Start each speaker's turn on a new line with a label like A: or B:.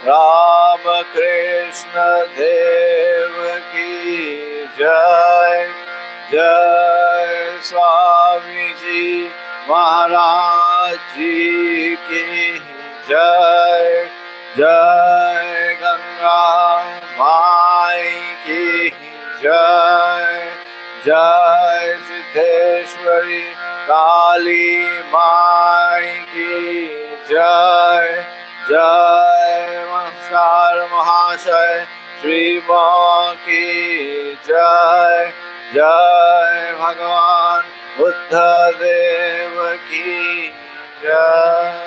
A: राम कृष्ण देव की जय। जय स्वामी जी महाराज जी की जय। जय गंगा माई की जय। जय सिद्धेश्वरी काली माई की जय। जय नमस्कार महाशय श्री मां की जय। जय भगवान बुद्ध देव की जय।